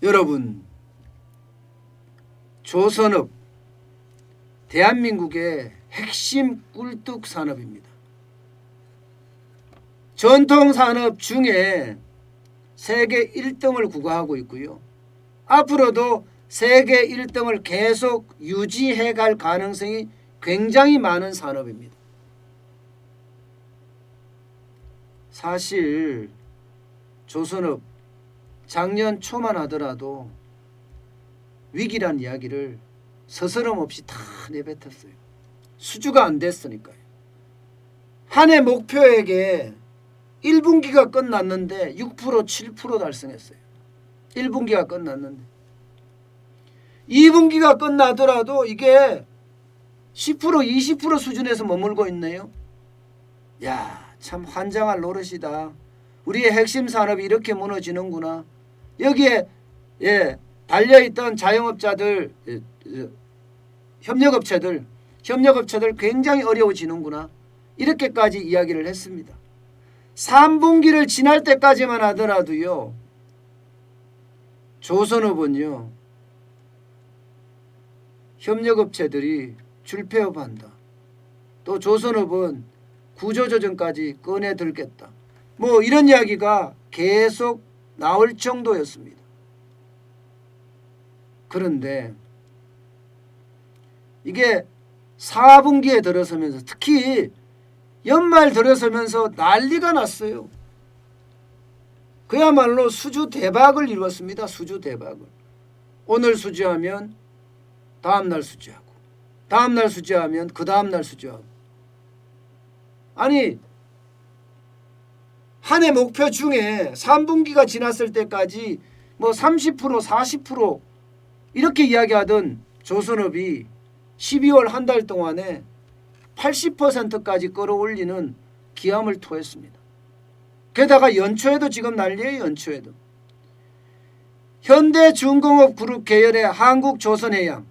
여러분, 조선업 대한민국의 핵심 꿀뚝 산업입니다. 전통산업 중에 세계 1등을 구가하고 있고요. 앞으로도 세계 1등을 계속 유지해 갈 가능성이 굉장히 많은 산업입니다. 사실 조선업 작년 초만 하더라도 위기란 이야기를 서스럼 없이 다 내뱉었어요. 수주가 안 됐으니까요. 한 해 목표액에 1분기가 끝났는데 6% 7% 달성했어요. 1분기가 끝났는데 2분기가 끝나더라도 이게 10% 20% 수준에서 머물고 있네요. 야, 참 환장할 노릇이다. 우리의 핵심 산업이 이렇게 무너지는구나. 여기에 달려있던 자영업자들, 협력업체들 굉장히 어려워지는구나. 이렇게까지 이야기를 했습니다. 3분기를 지날 때까지만 하더라도요. 조선업은요. 협력업체들이 줄폐업한다. 또 조선업은 구조조정까지 꺼내들겠다. 뭐 이런 이야기가 계속 나올 정도였습니다. 그런데 이게 4분기에 들어서면서 특히 연말 들어서면서 난리가 났어요. 그야말로 수주 대박을 이루었습니다. 수주 대박을. 오늘 수주하면 다음날 수주하고 다음날 수주하면 그 다음날 수주하고. 아니 한 해 목표 중에 3분기가 지났을 때까지 뭐 30% 40% 이렇게 이야기하던 조선업이 12월 한 달 동안에 80%까지 끌어올리는 기함을 토했습니다. 게다가 연초에도 지금 난리예요. 연초에도. 현대중공업 그룹 계열의 한국조선해양,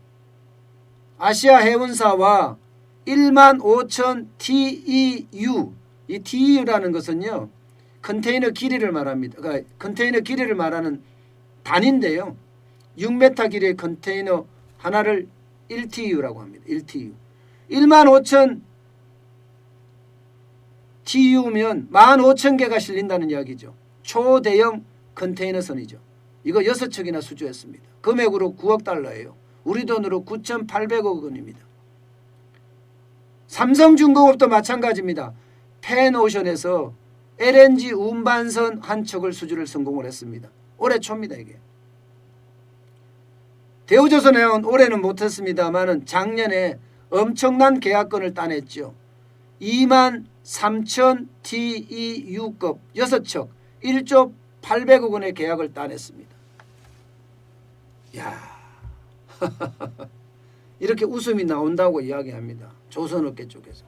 아시아해운사와 15,000 TEU, 이 TEU라는 것은요 컨테이너 길이를 말합니다. 그러니까 컨테이너 길이를 말하는 단위인데요. 6m 길이의 컨테이너 하나를 1TU라고 합니다. 1TU. 15,000 TU면 15,000개가 실린다는 이야기죠. 초대형 컨테이너선이죠. 이거 6척이나 수주했습니다. 금액으로 9억 달러예요. 우리 돈으로 9,800억 원입니다. 삼성중공업도 마찬가지입니다. 펜오션에서 LNG 운반선 한 척을 수주를 성공을 했습니다. 올해 초입니다. 이게. 대우조선해양은 올해는 못했습니다만 작년에 엄청난 계약건을 따냈죠. 23,000 TEU급 6척 1조 800억 원의 계약을 따냈습니다. 야, 이렇게 웃음이 나온다고 이야기합니다. 조선업계 쪽에서.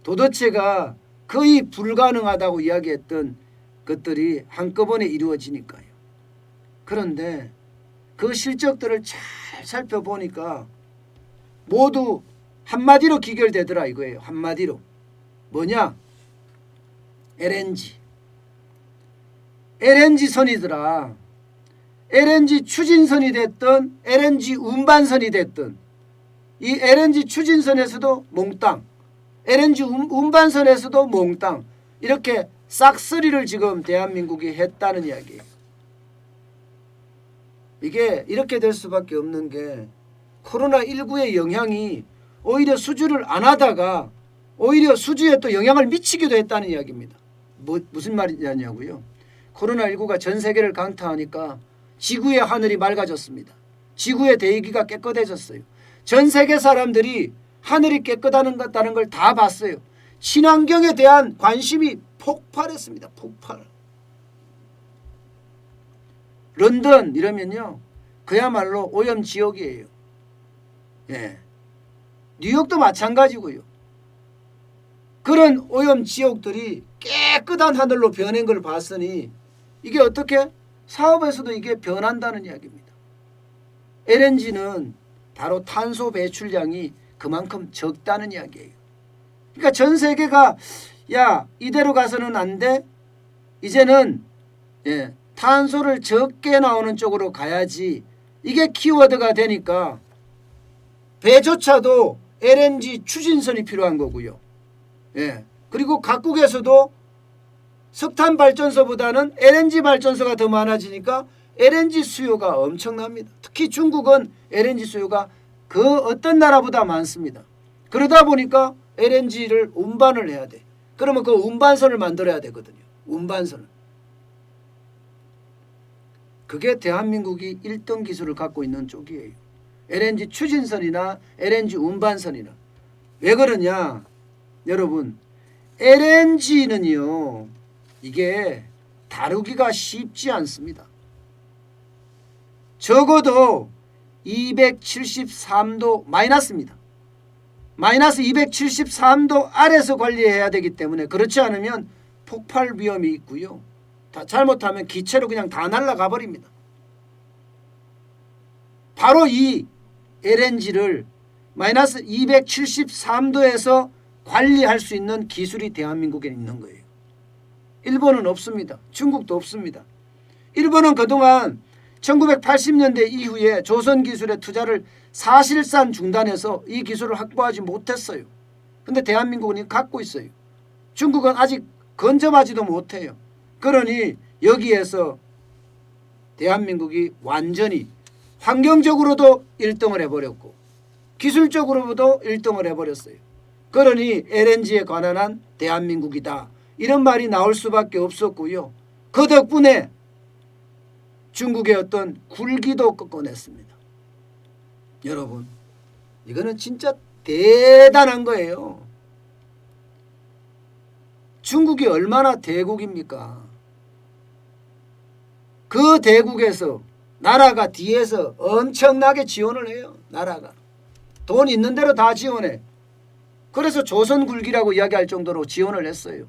도대체가 거의 불가능하다고 이야기했던 것들이 한꺼번에 이루어지니까요. 그런데 그 실적들을 잘 살펴보니까 모두 한마디로 귀결되더라 이거예요. 한마디로. 뭐냐? LNG. LNG 선이더라. LNG 추진선이 됐든 LNG 운반선이 됐든 이 LNG 추진선에서도 몽땅, LNG 운반선에서도 몽땅 이렇게 싹쓸이를 지금 대한민국이 했다는 이야기예요. 이게 이렇게 될 수밖에 없는 게 코로나19의 영향이 오히려 수주를 안 하다가 오히려 수주에 또 영향을 미치기도 했다는 이야기입니다. 무슨 말이냐고요? 코로나19가 전 세계를 강타하니까 지구의 하늘이 맑아졌습니다. 지구의 대기가 깨끗해졌어요. 전 세계 사람들이 하늘이 깨끗하다는 걸 다 봤어요. 친환경에 대한 관심이 폭발했습니다. 폭발. 런던 이러면요 그야말로 오염 지역이에요. 예. 뉴욕도 마찬가지고요. 그런 오염 지역들이 깨끗한 하늘로 변한 걸 봤으니 이게 어떻게 사업에서도 이게 변한다는 이야기입니다. LNG는 바로 탄소 배출량이 그만큼 적다는 이야기예요. 그러니까 전 세계가 야 이대로 가서는 안 돼. 이제는 탄소를 적게 나오는 쪽으로 가야지 이게 키워드가 되니까 배조차도 LNG 추진선이 필요한 거고요. 예. 그리고 각국에서도 석탄 발전소보다는 LNG 발전소가 더 많아지니까 LNG 수요가 엄청납니다. 특히 중국은 LNG 수요가 그 어떤 나라보다 많습니다. 그러다 보니까 LNG를 운반을 해야 돼. 그러면 그 운반선을 만들어야 되거든요. 운반선을. 그게 대한민국이 1등 기술을 갖고 있는 쪽이에요. LNG 추진선이나 LNG 운반선이나. 왜 그러냐? 여러분, LNG는요. 이게 다루기가 쉽지 않습니다. 적어도 273도 마이너스입니다. 마이너스 273도 아래서 관리해야 되기 때문에 그렇지 않으면 폭발 위험이 있고요. 잘못하면 기체로 그냥 다 날아가 버립니다. 바로 이 LNG를 마이너스 273도에서 관리할 수 있는 기술이 대한민국에 있는 거예요. 일본은 없습니다. 중국도 없습니다. 일본은 그동안 1980년대 이후에 조선기술의 투자를 사실상 중단해서 이 기술을 확보하지 못했어요. 그런데 대한민국은 이거 갖고 있어요. 중국은 아직 건접하지도 못해요. 그러니 여기에서 대한민국이 완전히 환경적으로도 1등을 해버렸고 기술적으로도 1등을 해버렸어요. 그러니 LNG에 관한 한 대한민국이다. 이런 말이 나올 수밖에 없었고요. 그 덕분에 중국의 어떤 굴기도 꺾어냈습니다. 여러분, 이거는 진짜 대단한 거예요. 중국이 얼마나 대국입니까? 그 대국에서 나라가 뒤에서 엄청나게 지원을 해요. 나라가. 돈 있는 대로 다 지원해. 그래서 조선 굴기라고 이야기할 정도로 지원을 했어요.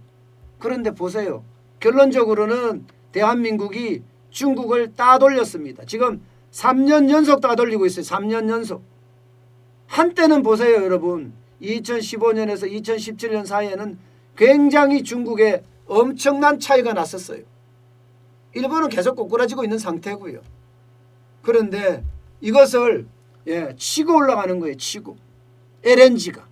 그런데 보세요. 결론적으로는 대한민국이 중국을 따돌렸습니다. 지금 3년 연속 따돌리고 있어요. 3년 연속. 한때는 보세요, 여러분. 2015년에서 2017년 사이에는 굉장히 중국에 엄청난 차이가 났었어요. 일본은 계속 꼬꾸라지고 있는 상태고요. 그런데 이것을 치고 올라가는 거예요. 치고. LNG가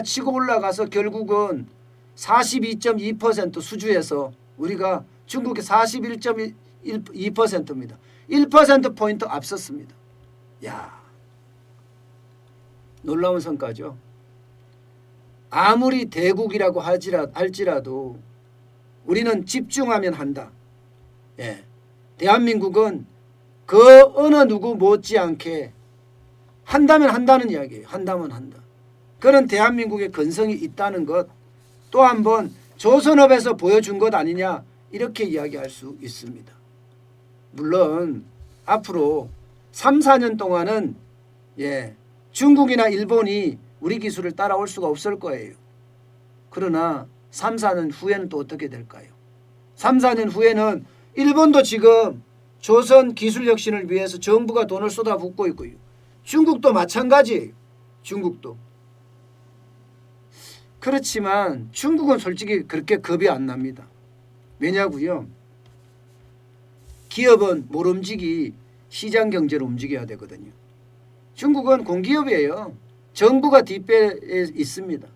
치고 올라가서 결국은 42.2% 수주에서 우리가 중국의 41.2%입니다. 1%포인트 앞섰습니다. 야, 놀라운 성과죠. 아무리 대국이라고 할지라도 우리는 집중하면 한다. 예. 대한민국은 그 어느 누구 못지않게 한다면 한다는 이야기예요. 한다면 한다. 그런 대한민국의 근성이 있다는 것 또 한번 조선업에서 보여준 것 아니냐 이렇게 이야기할 수 있습니다. 물론 앞으로 3, 4년 동안은 중국이나 일본이 우리 기술을 따라올 수가 없을 거예요. 그러나 3, 4년 후에는 또 어떻게 될까요? 3, 4년 후에는 일본도 지금 조선 기술 혁신을 위해서 정부가 돈을 쏟아붓고 있고요. 중국도 마찬가지예요. 중국도. 그렇지만 중국은 솔직히 그렇게 겁이 안 납니다. 왜냐고요? 기업은 모름지기 시장 경제로 움직여야 되거든요. 중국은 공기업이에요. 정부가 뒷배에 있습니다.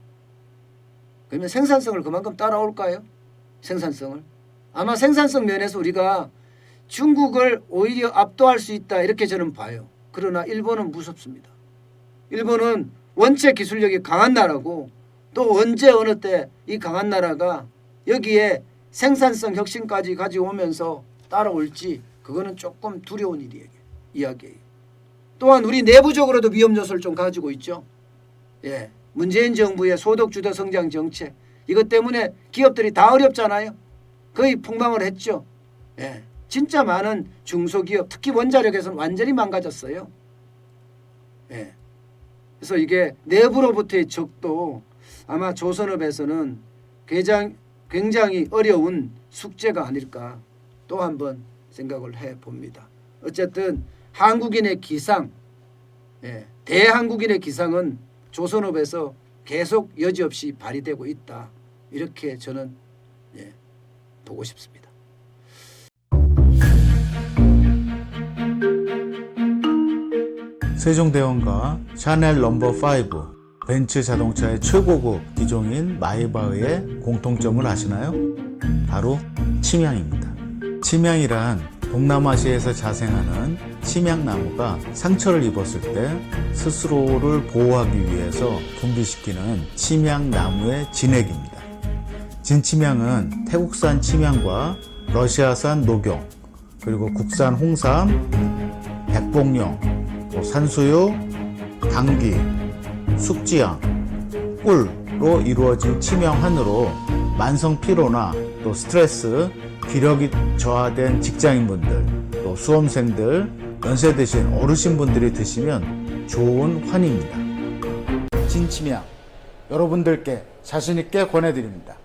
그러면 생산성을 그만큼 따라올까요? 생산성을. 아마 생산성 면에서 우리가 중국을 오히려 압도할 수 있다 이렇게 저는 봐요. 그러나 일본은 무섭습니다. 일본은 원체 기술력이 강한 나라고 또 언제 어느 때 이 강한 나라가 여기에 생산성 혁신까지 가져오면서 따라올지 그거는 조금 두려운 이야기예요. 또한 우리 내부적으로도 위험 요소를 좀 가지고 있죠. 문재인 정부의 소득주도 성장 정책 이것 때문에 기업들이 다 어렵잖아요. 거의 폭망을 했죠. 진짜 많은 중소기업 특히 원자력에서는 완전히 망가졌어요. 그래서 이게 내부로부터의 적도 아마 조선업에서는 굉장히 어려운 숙제가 아닐까 또 한번 생각을 해봅니다. 어쨌든 한국인의 기상, 대한국인의 기상은 조선업에서 계속 여지없이 발휘되고 있다. 이렇게 저는 보고 싶습니다. 세종대왕과 샤넬 넘버 5, 벤츠 자동차의 최고급 기종인 마이바흐의 공통점을 아시나요? 바로 침향입니다. 침향이란 동남아시아에서 자생하는 침향나무가 상처를 입었을 때 스스로를 보호하기 위해서 분비시키는 침향나무의 진액입니다. 진침향은 태국산 침향과 러시아산 녹용, 그리고 국산 홍삼, 백봉령, 산수유, 당귀, 숙지향, 꿀로 이루어진 침향환으로 만성 피로나 또 스트레스, 기력이 저하된 직장인분들, 또 수험생들, 연세 드신 어르신분들이 드시면 좋은 환입니다. 진침향 여러분들께 자신있게 권해드립니다.